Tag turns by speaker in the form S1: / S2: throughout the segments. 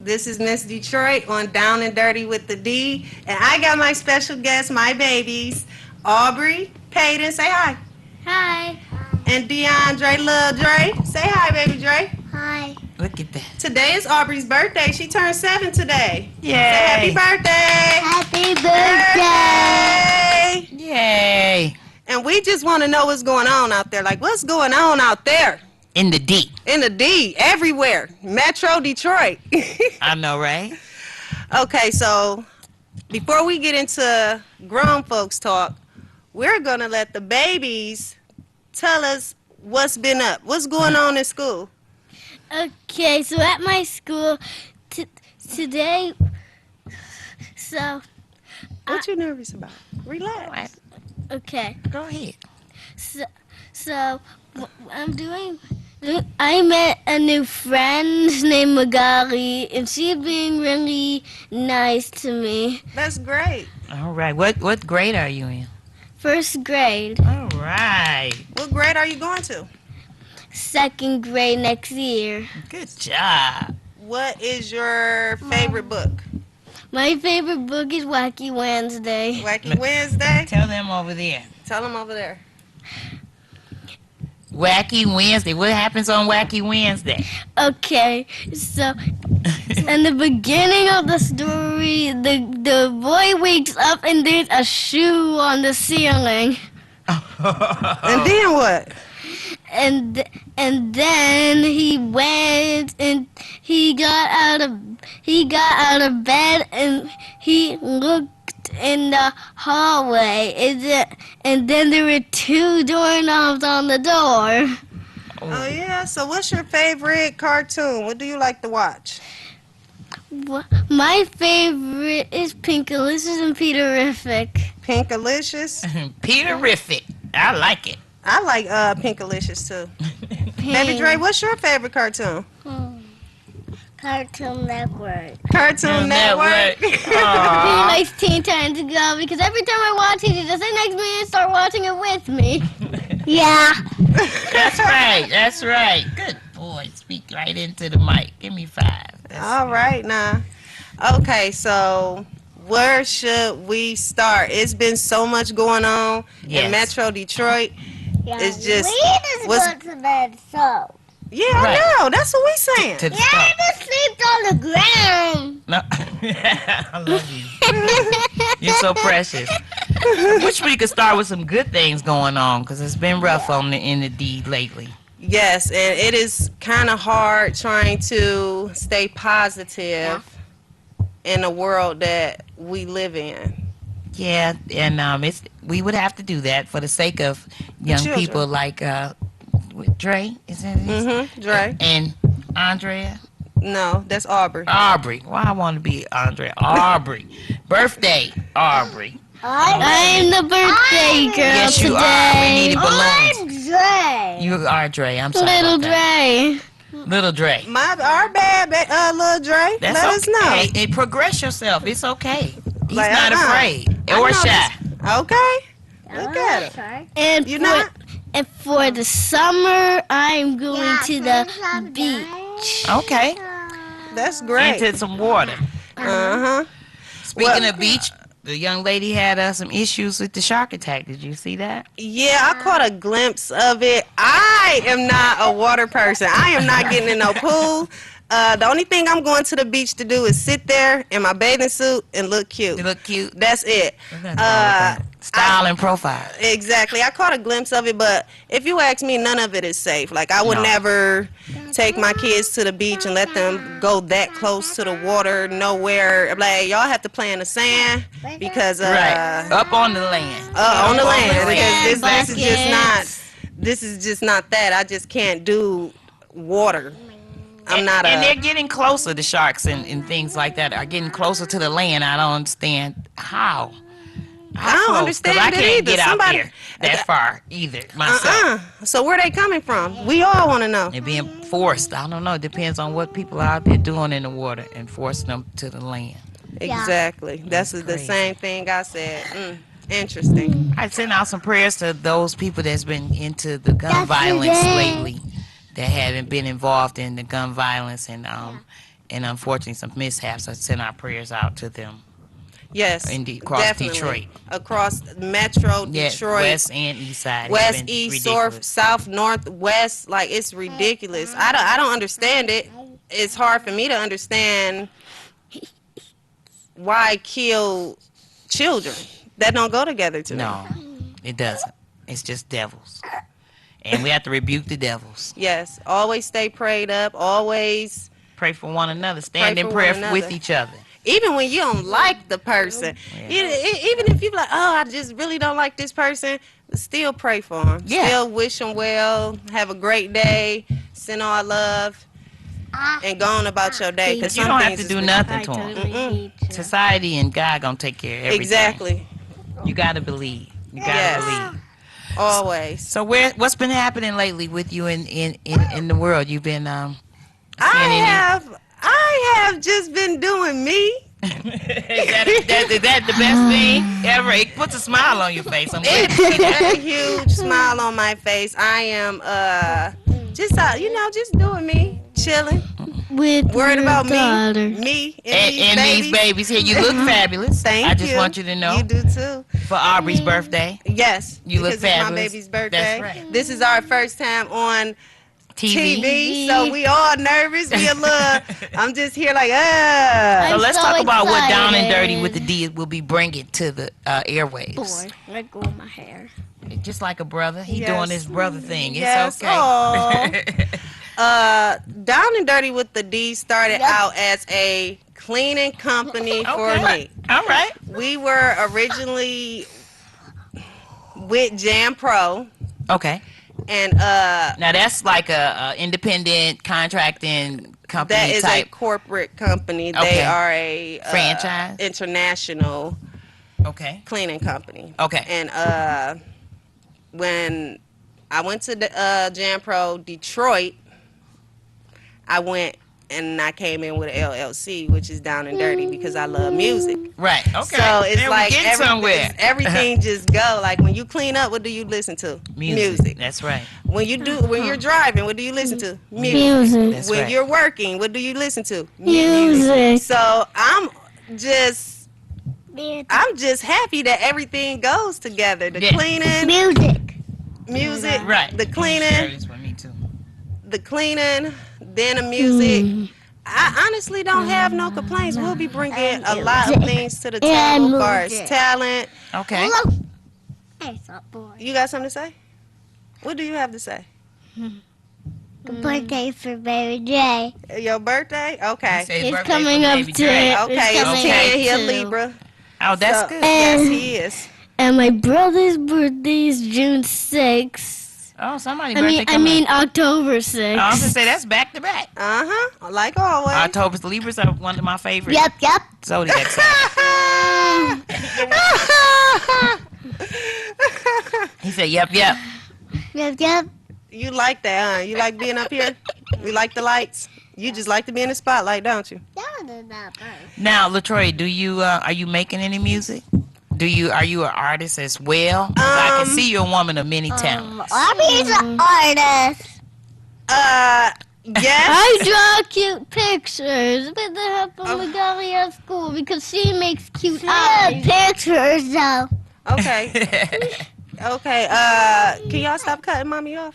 S1: This is Miss Detroit on Down and Dirty with the D. And I got my special guests, my babies, Aubrey, Peyton, say hi.
S2: Hi.
S1: And DeAndre, Lil Dre. Say hi, baby Dre.
S2: Hi.
S3: Look at that.
S1: Today is Aubrey's birthday. She turned 7 today.
S3: Yay.
S1: Say happy birthday.
S2: Happy birthday.
S1: Birthday.
S3: Yay.
S1: And we just want to know what's going on out there. Like, what's going on out there?
S3: In the D.
S1: In the D, everywhere. Metro Detroit.
S3: I know, right?
S1: Okay, so before we get into grown folks talk, we're going to let the babies tell us what's been up. What's going on in school?
S2: Okay, so at my school today, so
S1: What you nervous about? Relax.
S2: okay,
S3: Go ahead.
S2: so I met a new friend named Magali, and she's being really nice to me.
S1: That's great.
S3: All right. What grade are you in?
S2: First grade,
S3: All right.
S1: What grade are you going to?
S2: second grade next year.
S3: Good job.
S1: What is your favorite book?
S2: My favorite book is Wacky Wednesday.
S1: Wacky Wednesday?
S3: Tell them over there.
S1: Tell them over there.
S3: Wacky Wednesday. What happens on Wacky Wednesday?
S2: Okay, so in the beginning of the story, the boy wakes up and there's a shoe on the ceiling,
S1: And then what?
S2: and then he went and he got out of bed and he looked in the hallway, and then there were 2 doorknobs on the door.
S1: Oh, yeah. So what's your favorite cartoon? What do you like to watch?
S2: My favorite is Pinkalicious and Peterific.
S1: Pinkalicious?
S3: Peterific. I like it.
S1: I like Pinkalicious, too. Baby Dre, what's your favorite cartoon?
S2: Cartoon Network.
S1: Cartoon Network.
S2: He
S3: Aw.
S2: likes Teen Titans Go because every time I watch it, he just sit next to me and start watching it with me. Yeah.
S3: That's right. That's right. Good boy. Speak right into the mic. Give me 5.
S1: All right, now. Okay, so where should we start? It's been so much going on
S3: Yes.
S1: in Metro Detroit.
S2: Yeah,
S1: It's just-
S2: we just
S1: what's-
S2: go to bed, so.
S1: Yeah,
S3: Right.
S1: I know. That's what we saying.
S3: To the
S2: Yeah,
S3: start.
S2: I just sleep on the ground.
S3: No. I love you. You're so precious. Wish we could start with some good things going on because it's been rough in the D lately.
S1: Yes, and it is kind of hard trying to stay positive in the world that we live in.
S3: Yeah, and we would have to do that for the sake of young
S1: children.
S3: people like Dre, is that it?
S1: Mm-hmm. Dre?
S3: And Andrea,
S1: No, that's Aubrey.
S3: Aubrey. Why I want to be Andrea? Aubrey. Birthday, Aubrey.
S2: I'm the birthday girl
S3: Yes,
S2: today.
S3: you are. We needed balloons.
S2: I'm Dre.
S3: You are Dre. I'm sorry.
S2: Little
S3: about that.
S2: Dre.
S3: Little Dre.
S1: Our bad, Lil Dre.
S3: That's
S1: Let us know.
S3: okay. Hey, progress yourself. It's okay. He's
S1: Like,
S3: not afraid
S1: I
S3: or
S1: know
S3: shy.
S1: Okay. Look at him.
S2: And
S1: You
S2: for,
S1: not?
S2: and for the summer, I'm going to the beach.
S3: Okay.
S1: That's great.
S3: Into some water.
S1: Uh-huh.
S3: Speaking
S1: Well-
S3: of beach, the young lady had some issues with the shark attack. Did you see that?
S1: Yeah, I caught a glimpse of it. I am not a water person. I am not getting in no pool. The only thing I'm going to the beach to do is sit there in my bathing suit and look cute.
S3: They look cute.
S1: That's it.
S3: There's nothing wrong with that. Style and profile.
S1: Exactly. I caught a glimpse of it, but if you ask me, none of it is safe. Like, I would
S3: No.
S1: never take my kids to the beach and let them go that close to the water, nowhere. Like, y'all have to play in the sand because,
S3: Right. Up on the land.
S1: on the
S3: Up
S1: land. Because
S2: Buckets.
S1: this is just not that. I just can't do water. I'm not
S3: and
S1: a...
S3: they're getting closer, the sharks and things like that are getting closer to the land. I don't understand how.
S1: I don't
S3: close?
S1: understand
S3: 'Cause I
S1: it
S3: can't
S1: either.
S3: get out
S1: Somebody-
S3: there that far either myself.
S1: So where they coming from? We all want to know.
S3: They're being forced. I don't know. It depends on what people are out there doing in the water and forcing them to the land.
S1: Exactly. That's the
S3: crazy.
S1: same thing I said. Interesting.
S3: I send out some prayers to those people that's been into the gun
S2: That's
S3: violence
S2: today.
S3: lately, that haven't been involved in the gun violence, and and unfortunately some mishaps. I send our prayers out to them.
S1: Yes,
S3: Indeed, across
S1: definitely.
S3: Detroit.
S1: Across Metro
S3: Yeah,
S1: Detroit,
S3: west and east side. It's
S1: west,
S3: been
S1: east,
S3: ridiculous.
S1: south, north, west. Like, it's ridiculous. I don't understand it. It's hard for me to understand why kill children that don't go together to me.
S3: No, it doesn't. It's just devils, and we have to rebuke the devils.
S1: Yes, always stay prayed up. Always,
S3: Pray for one another. Stand
S1: Pray
S3: in
S1: for
S3: prayer
S1: one another.
S3: with each other.
S1: even when you don't like the person, even if you're like, oh, I just really don't like this person, still pray for them.
S3: Yeah.
S1: Still wish them well. Have a great day. Send all love. And go on about your day. Because
S3: You don't have to do nothing
S2: I
S3: to them.
S2: totally hate you.
S3: Society and God gonna take care of everything.
S1: Exactly.
S3: You gotta believe. You gotta
S1: Yes.
S3: believe.
S1: Always.
S3: So what's been happening lately with you in the world? You've been
S1: I have just been doing me.
S3: is that the best thing ever? It puts a smile on your face. I'm glad to see
S1: It's
S3: that.
S1: a huge smile on my face. I am just doing me, chilling,
S2: With
S1: worried
S2: your
S1: about
S2: daughter.
S1: me
S3: And these babies here, you look fabulous.
S1: Thank you.
S3: I just want you to know
S1: You do too.
S3: for Aubrey's birthday,
S1: Yes.
S3: You look
S1: because it's my
S3: fabulous.
S1: baby's birthday.
S3: That's right.
S1: This is our first time on
S3: TV.
S1: TV, so we all nervous. We a little. I'm just here like,
S3: So
S2: I'm
S3: let's
S2: so
S3: talk about what Down and
S2: excited.
S3: Dirty with the D will be bringing to the airwaves.
S2: Boy, let go of my hair.
S3: Just like a brother, he
S1: Yes.
S3: doing his brother thing. It's
S1: Yes.
S3: okay.
S1: Down and Dirty with the D started
S2: Yep.
S1: out as a cleaning company for
S3: Okay.
S1: me.
S3: All right.
S1: We were originally with Jam Pro,
S3: Okay.
S1: and
S3: Now that's like a independent contracting company
S1: that is
S3: type.
S1: a corporate company. They
S3: Okay.
S1: are a
S3: Franchise?
S1: international
S3: Okay.
S1: cleaning company.
S3: Okay.
S1: And when I went to the Jam Pro Detroit, I went and I came in with an LLC, which is Down and Dirty, because I love music.
S3: Right. Okay.
S1: So it's
S3: Then we
S1: like
S3: getting somewhere.
S1: everything just go. Like when you clean up, what do you listen to?
S3: Music. That's right.
S1: When you're driving, what do you listen to?
S2: Music.
S3: That's
S1: When
S3: right.
S1: you're working, what do you listen to?
S2: Music.
S1: So I'm just happy that everything goes together. The
S3: Yeah.
S1: cleaning,
S2: Music.
S1: music,
S3: Right.
S1: the
S3: Share
S1: cleaning,
S3: this with me too.
S1: the cleaning, then the music. I honestly don't have no complaints. We'll be bringing a lot of things to the table as far as
S2: music.
S1: talent.
S3: Okay.
S2: Hey, stop, boy.
S1: You got something to say? What do you have to say?
S2: The birthday for Mary J.
S1: Your birthday? Okay.
S3: Say his
S2: It's
S3: birthday
S2: coming
S3: for
S2: up
S3: Baby
S2: to
S3: Dre.
S2: it.
S1: Okay,
S2: It's
S1: it's
S2: coming
S1: 10.
S2: up
S1: He a
S2: to-
S1: Libra.
S3: Oh, that's
S1: So-
S3: good.
S1: Yes, he is.
S2: And my brother's birthday is June 6th.
S3: Oh, somebody
S2: I
S3: birthday
S2: mean
S3: coming.
S2: October 6th.
S3: I was gonna say that's back to back.
S1: Uh-huh. Like always.
S3: October's Libras are one of my favorite
S2: Yep.
S3: zodiac signs. He said, "Yep."
S2: Yep.
S1: You like that, huh? You like being up here? You like the lights? You just like to be in the spotlight, don't you?
S3: Now, Latroy, do you are you making any music? Are you an artist as well? 'Cause I can see you're a woman of many talents.
S2: Abby's an artist.
S1: Yes.
S2: I draw cute pictures with the help of Magali at school because she makes cute pictures though.
S1: Okay. Okay. Can y'all stop cutting mommy off?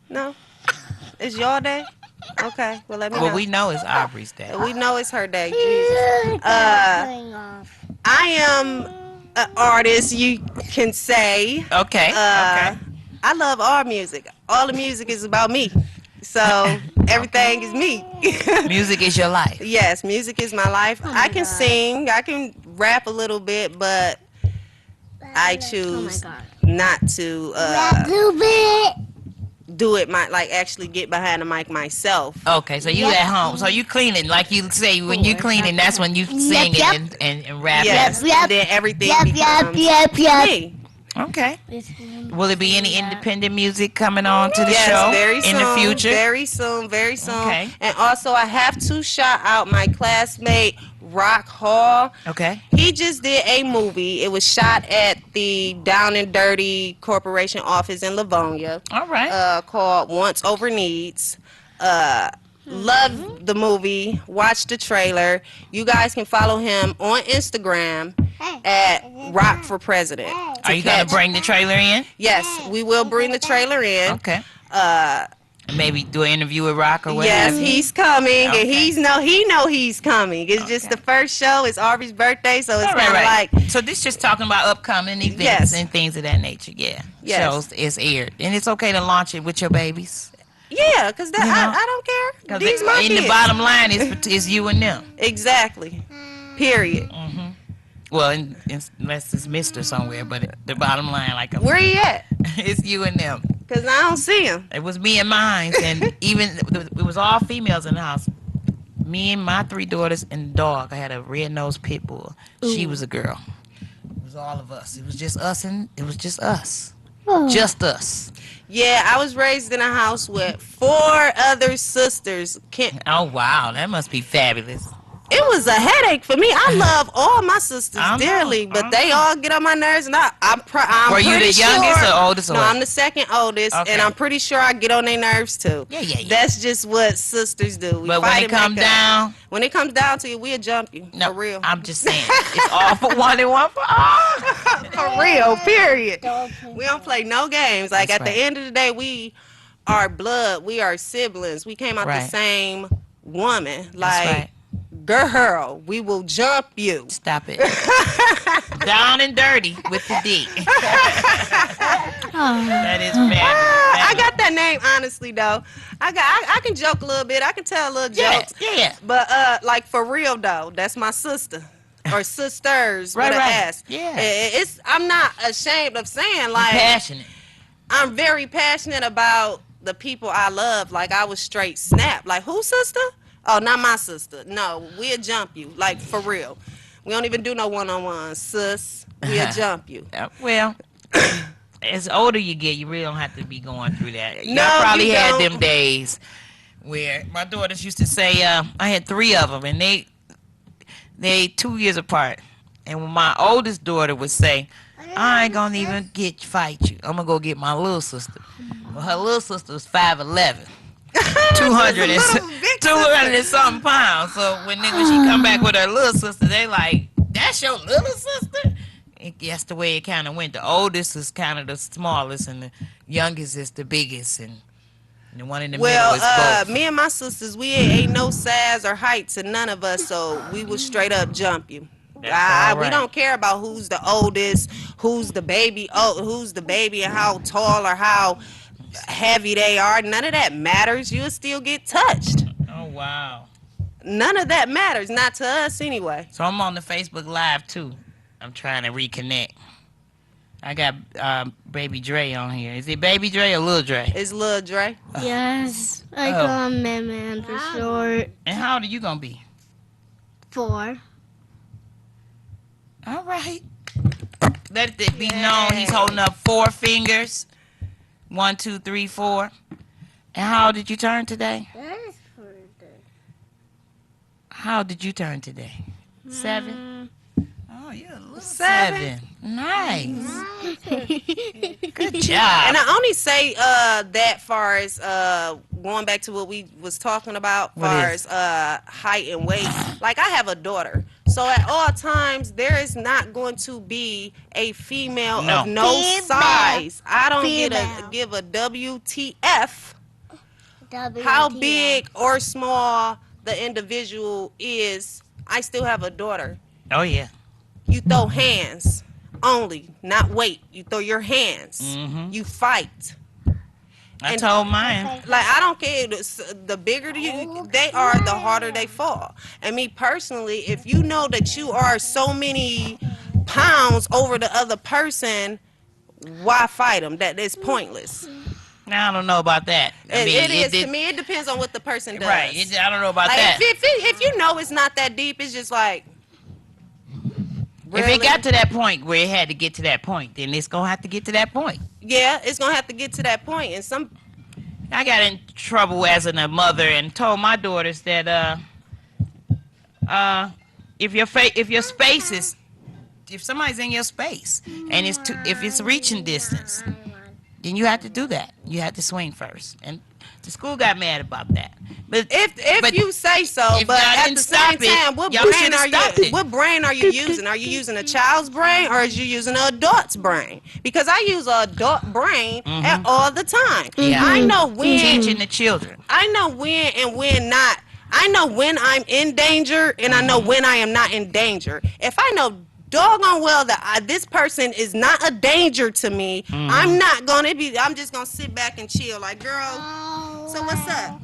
S1: No? It's your day? Okay. Well, let me know.
S3: Well, we know it's Aubrey's day.
S1: We know it's her day. Jesus. I am an artist, you can say.
S3: Okay. Okay.
S1: I love all music. All the music is about me. So everything is me.
S3: Music is your life.
S1: Yes, music is my life. I can sing. I can rap a little bit, but I choose not to do it. Actually get behind the mic myself.
S3: Okay, so you at home. So you cleaning, like you say, when you cleaning, that's when you singing and rapping.
S1: Yes, and then everything becomes me.
S3: Okay. Will there be any independent music coming on to the
S1: Yes,
S3: show
S1: very soon,
S3: in the future?
S1: Very soon, very soon.
S3: Okay.
S1: And also, I have to shout out my classmate, Rock Hall.
S3: Okay.
S1: He just did a movie. It was shot at the Down and Dirty Corporation office in Livonia.
S3: All right.
S1: Called Once Over Needs. Love the movie. Watch the trailer. You guys can follow him on Instagram at Rock for President.
S3: Are you gonna bring the trailer in?
S1: Yes, we will bring the trailer in.
S3: Okay.
S1: Uh,
S3: Maybe do an interview with Rock or what
S1: yes,
S3: have you?
S1: he's coming,
S3: Okay.
S1: and he know he's coming. It's just
S3: Okay.
S1: the first show. It's Aubrey's birthday, so it's
S3: All right,
S1: kind of
S3: right.
S1: like
S3: So this just talking about upcoming events
S1: Yes.
S3: and things of that nature. Yeah.
S1: Yes.
S3: Shows is aired, and it's okay to launch it with your babies.
S1: yeah, because
S3: You know?
S1: I don't care.
S3: 'Cause
S1: These my
S3: in
S1: kids.
S3: the bottom line is you and them.
S1: Exactly. Period.
S3: Well, unless it's Mister somewhere, but the bottom line, like
S1: Where he at?
S3: it's you and them.
S1: Because I don't see him.
S3: It was me and mine, and even it was all females in the house. Me and my 3 daughters and the dog. I had a red-nosed pit bull. She was a girl. It was all of us. It was just us, and it was just us. Just us.
S1: Yeah, I was raised in a house with 4 other sisters.
S3: Oh wow, that must be fabulous.
S1: It was a headache for me. I love all my sisters
S3: I know,
S1: dearly, but
S3: I
S1: they
S3: know.
S1: all get on my nerves, and I'm
S3: Were you
S1: pretty
S3: the youngest
S1: sure,
S3: or oldest? Or
S1: No,
S3: what?
S1: I'm the second oldest,
S3: Okay.
S1: and I'm pretty sure I get on their nerves too.
S3: Yeah, yeah, yeah.
S1: That's just what sisters do. We
S3: But when
S1: fight
S3: it
S1: and
S3: come
S1: make up.
S3: down,
S1: When it comes down to you, we'll jump you.
S3: no,
S1: For real.
S3: I'm just saying, it's all for one and one for all.
S1: For real, period. We don't play no games. Like,
S3: That's
S1: at
S3: right.
S1: the end of the day, we are blood. We are siblings. We came out the
S3: Right.
S1: same woman.
S3: That's
S1: Like,
S3: right.
S1: girl, we will jump you.
S3: Stop it. Down and dirty with the D. That is fabulous.
S1: I got that name, honestly, though. I can joke a little bit. I can tell a little
S3: Yeah,
S1: jokes.
S3: yeah.
S1: But, like, for real, though, that's my sister. Or sisters
S3: Right,
S1: with
S3: right.
S1: an S.
S3: Yeah.
S1: I'm not ashamed of saying, like,
S3: Passionate.
S1: I'm very passionate about the people I love. Like, I was straight snap. Like, who, sister? Oh, not my sister. No, we'll jump you. Like, for real. We don't even do no one-on-one, sis. We'll jump you.
S3: Well, as older you get, you really don't have to be going through that.
S1: No,
S3: I probably
S1: you
S3: had
S1: don't.
S3: them days where my daughters used to say, I had 3 of them, and they 2 years apart. And when my oldest daughter would say, I ain't gonna even fight you. I'm gonna go get my little sister. Well, her little sister was 5'11". 200 and,
S1: Little big
S3: 200 and something pounds. So when she come back with her little sister, they like, that's your little sister? That's the way it kind of went. The oldest is kind of the smallest, and the youngest is the biggest, and the one in the middle is both.
S1: Me and my sisters, we ain't no size or height to none of us, so we will straight up jump you.
S3: That's all
S1: We
S3: right.
S1: don't care about who's the oldest, who's the baby, and how tall or how heavy they are. None of that matters. You'll still get touched.
S3: Oh, wow.
S1: None of that matters, not to us anyway.
S3: So I'm on the Facebook Live, too. I'm trying to reconnect. I got Baby Dre on here. Is it Baby Dre or Lil Dre?
S1: It's Lil Dre.
S2: Yes, I
S3: Oh.
S2: call him Man for short.
S3: And how old are you going to be?
S2: 4.
S3: All right. Let it be known he's holding up 4 fingers. 1, 2, 3, 4. And how old did you turn today? How did you turn today? 7? Oh, you're a little 7. Nice. Good job.
S1: And I only say that far as going back to what we was talking about,
S3: What
S1: far
S3: is?
S1: as height and weight. Like, I have a daughter, so at all times there is not going to be a female
S3: No.
S1: of no
S2: Female.
S1: size. I don't
S2: Female.
S1: give a WTF how big or small the individual is. I still have a daughter.
S3: Oh, yeah.
S1: You throw hands only, not weight. You throw your hands.
S3: Mhm.
S1: You fight.
S3: I
S1: And-
S3: told mine.
S1: Like, I don't care. The bigger they are, the harder they fall. And me personally, if you know that you are so many pounds over the other person, why fight them? That is pointless.
S3: Now, I don't know about that. I mean,
S1: It is to me. It depends on what the person does.
S3: Right. I don't know about
S1: Like,
S3: that.
S1: if you know it's not that deep, it's just like.
S3: If
S1: really?
S3: it got to that point where it had to get to that point, then it's going to have to get to that point.
S1: Yeah, it's gonna have to get to that point. And some.
S3: I got in trouble as a mother and told my daughters that if your space is, if somebody's in your space and if it's reaching distance, then you have to do that. You have to swing first. And The school got mad about that. But
S1: If you say so,
S3: if
S1: but
S3: y'all
S1: at
S3: didn't
S1: the
S3: stop
S1: same
S3: it,
S1: time,
S3: y'all should've stopped it.
S1: what brain are you using? Are you using a child's brain or are you using an adult's brain? Because I use an adult brain at all the time.
S3: Yeah.
S1: I know when
S3: teaching the children.
S1: I know when and when not. I know when I'm in danger and I know when I am not in danger. If I know doggone well that this person is not a danger to me, I'm not gonna be. I'm just gonna sit back and chill. Like, girl, so what's up?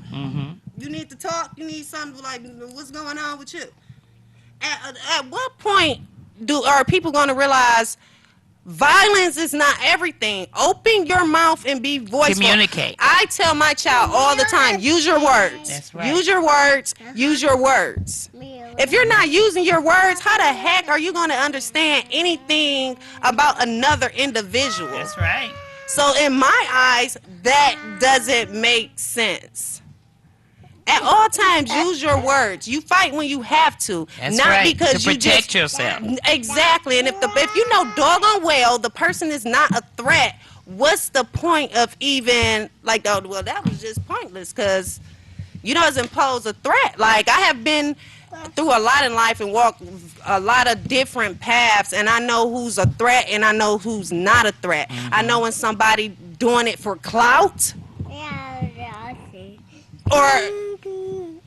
S1: You need to talk. You need something like, what's going on with you? At what point are people gonna realize violence is not everything? Open your mouth and be voiceful.
S3: Communicate.
S1: I tell my child all the time, use your words.
S3: That's right.
S1: Use your words. Use your words. If you're not using your words, how the heck are you going to understand anything about another individual?
S3: That's right.
S1: So in my eyes, that doesn't make sense. At all times, use your words. You fight when you have to,
S3: That's
S1: not
S3: right.
S1: because
S3: to
S1: you
S3: protect
S1: just
S3: yourself.
S1: exactly. And if you know doggone well the person is not a threat, what's the point of even like? Oh, well, that was just pointless because you doesn't pose a threat. Like I have been through a lot in life and walked a lot of different paths, and I know who's a threat and I know who's not a threat. I know when somebody doing it for clout. Or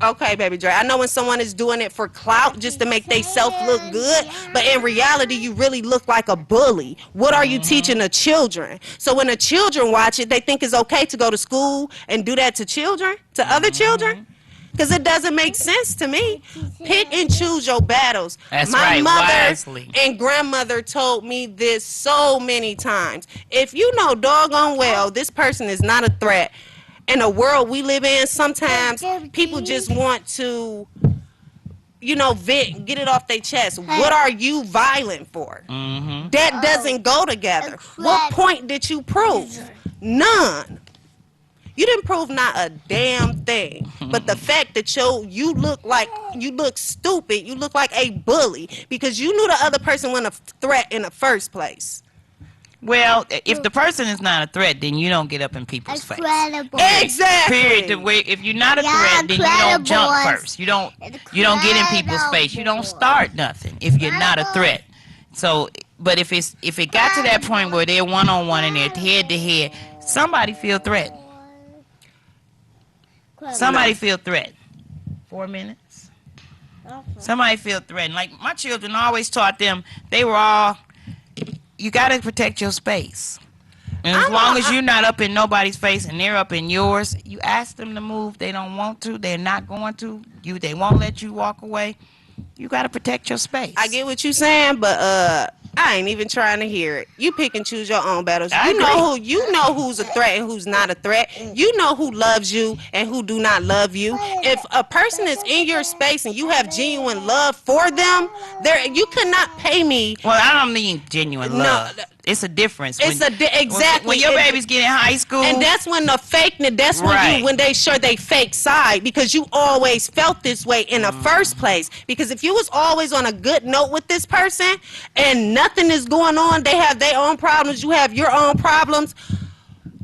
S1: okay, baby Dre. I know when someone is doing it for clout just to make themselves look good, but in reality, you really look like a bully. What are you teaching the children? So when the children watch it, they think it's okay to go to school and do that to children, to other children? Because it doesn't make sense to me. Pick and choose your battles.
S3: That's
S1: My
S3: right,
S1: mother
S3: wisely.
S1: and grandmother told me this so many times. If you know doggone well this person is not a threat, in the world we live in, sometimes people just want to, vent, get it off their chest. What are you violent for? That doesn't go together. What point did you prove? None. You didn't prove not a damn thing. But the fact that you look stupid, you look like a bully because you knew the other person wasn't a threat in the first place.
S3: Well, if the person is not a threat, then you don't get up in people's face.
S1: Exactly.
S3: Period. If you're not a threat, then you don't jump first. You don't get in people's face. You don't start nothing if you're not a threat. So, but if it got to that point where they're one-on-one and they're head-to-head, somebody feel threatened. Somebody feel threatened. 4 minutes. Somebody feel threatened. Like my children always taught them, you got to protect your space. And as long as you're not up in nobody's face and they're up in yours, you ask them to move. They don't want to. They're not going to. They won't let you walk away. You got to protect your space.
S1: I get what you're saying, but I ain't even trying to hear it. You pick and choose your own battles.
S3: I
S1: You know who's a threat and who's not a threat. You know who loves you and who do not love you. If a person is in your space and you have genuine love for them, you cannot pay me.
S3: Well, I don't mean genuine love. It's a difference.
S1: Exactly.
S3: When your babies get in high school.
S1: And that's when the fakeness, that's when they show they fake side, because you always felt this way in the first place. Because if you was always on a good note with this person and nothing is going on, they have their own problems, you have your own problems,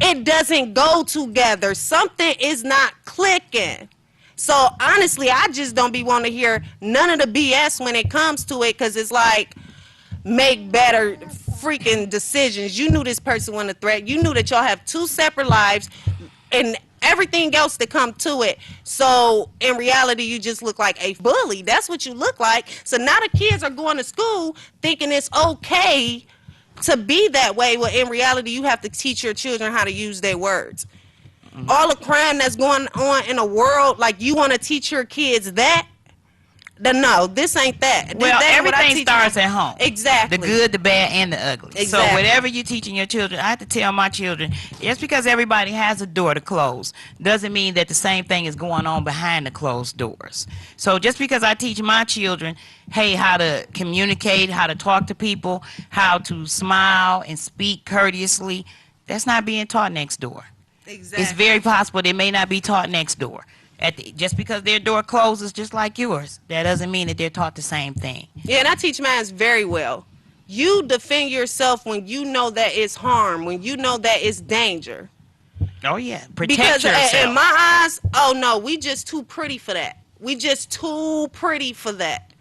S1: it doesn't go together. Something is not clicking. So honestly, I just don't be wanting to hear none of the BS when it comes to it, because it's like, make better freaking decisions. You knew this person wasn't a threat. You knew that y'all have two separate lives and everything else that come to it. So in reality, you just look like a bully. That's what you look like. So now the kids are going to school thinking it's okay to be that way. Well, in reality, you have to teach your children how to use their words. All the crime that's going on in the world, like you want to teach your kids that? No, this ain't that.
S3: Well, everything starts at home.
S1: Exactly.
S3: The good, the bad, and the ugly.
S1: Exactly.
S3: So whatever you're teaching your children, I have to tell my children, just because everybody has a door to close doesn't mean that the same thing is going on behind the closed doors. So just because I teach my children, hey, how to communicate, how to talk to people, how to smile and speak courteously, that's not being taught next door.
S1: Exactly.
S3: It's very possible they may not be taught next door. Just because their door closes just like yours, that doesn't mean that they're taught the same thing.
S1: Yeah, and I teach mine very well. You defend yourself when you know that it's harm, when you know that it's danger.
S3: Oh yeah, protect
S1: Because
S3: yourself.
S1: in my eyes, oh no, we just too pretty for that. We just too pretty for that.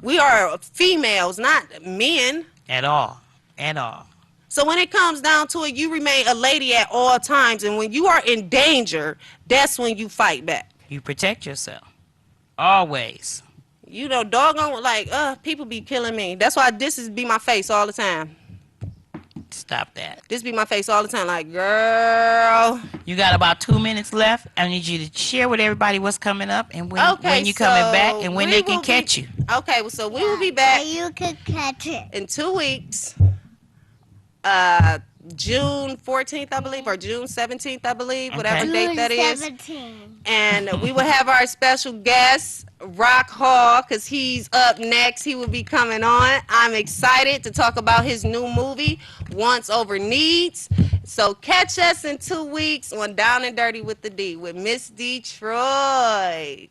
S1: We are females, not men.
S3: At all. At all.
S1: So when it comes down to it, you remain a lady at all times. And when you are in danger, that's when you fight back.
S3: You protect yourself. Always.
S1: You know, doggone, like, people be killing me. That's why this is be my face all the time.
S3: Stop that.
S1: This be my face all the time. Like, girl.
S3: You got about 2 minutes left. I need you to share with everybody what's coming up and when you coming back and when
S1: we
S3: they can
S1: will
S3: catch you.
S1: Okay, well, so we will be back
S2: You could catch it.
S1: in 2 weeks. June 14th, I believe, or June 17th, I believe, whatever
S3: Okay.
S1: date that is.
S2: 17.
S1: And we will have our special guest, Rock Hall, because he's up next. He will be coming on. I'm excited to talk about his new movie, Once Over Needs. So catch us in 2 weeks on Down and Dirty with the D with Miss Detroit.